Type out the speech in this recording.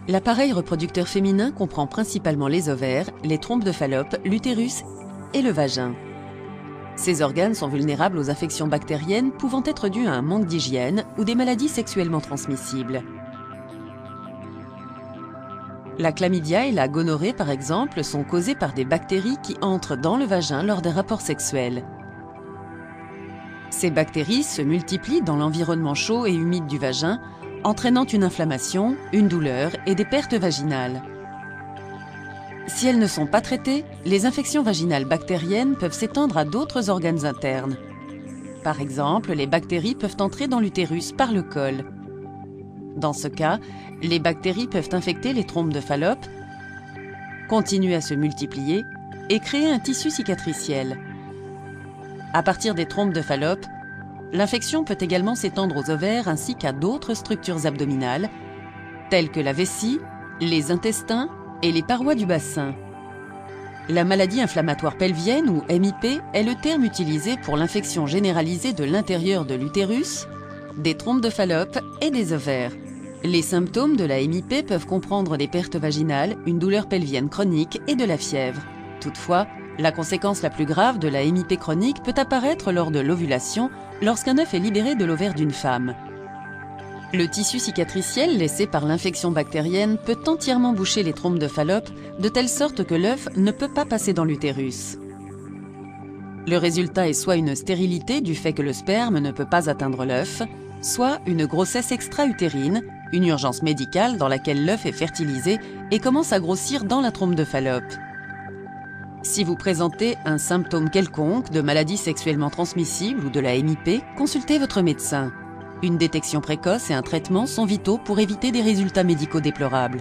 L'appareil reproducteur féminin comprend principalement les ovaires, les trompes de Fallope, l'utérus et le vagin. Ces organes sont vulnérables aux infections bactériennes pouvant être dues à un manque d'hygiène ou des maladies sexuellement transmissibles. La chlamydia et la gonorrhée, par exemple, sont causées par des bactéries qui entrent dans le vagin lors d'un rapport sexuel. Ces bactéries se multiplient dans l'environnement chaud et humide du vagin, entraînant une inflammation, une douleur et des pertes vaginales. Si elles ne sont pas traitées, les infections vaginales bactériennes peuvent s'étendre à d'autres organes internes. Par exemple, les bactéries peuvent entrer dans l'utérus par le col. Dans ce cas, les bactéries peuvent infecter les trompes de Fallope, continuer à se multiplier et créer un tissu cicatriciel. À partir des trompes de Fallope, l'infection peut également s'étendre aux ovaires ainsi qu'à d'autres structures abdominales, telles que la vessie, les intestins et les parois du bassin. La maladie inflammatoire pelvienne ou MIP est le terme utilisé pour l'infection généralisée de l'intérieur de l'utérus, des trompes de Fallope et des ovaires. Les symptômes de la MIP peuvent comprendre des pertes vaginales, une douleur pelvienne chronique et de la fièvre. Toutefois, la conséquence la plus grave de la MIP chronique peut apparaître lors de l'ovulation, lorsqu'un œuf est libéré de l'ovaire d'une femme. Le tissu cicatriciel laissé par l'infection bactérienne peut entièrement boucher les trompes de Fallope, de telle sorte que l'œuf ne peut pas passer dans l'utérus. Le résultat est soit une stérilité du fait que le sperme ne peut pas atteindre l'œuf, soit une grossesse extra-utérine, une urgence médicale dans laquelle l'œuf est fertilisé et commence à grossir dans la trompe de Fallope. Si vous présentez un symptôme quelconque de maladie sexuellement transmissible ou de la MIP, consultez votre médecin. Une détection précoce et un traitement sont vitaux pour éviter des résultats médicaux déplorables.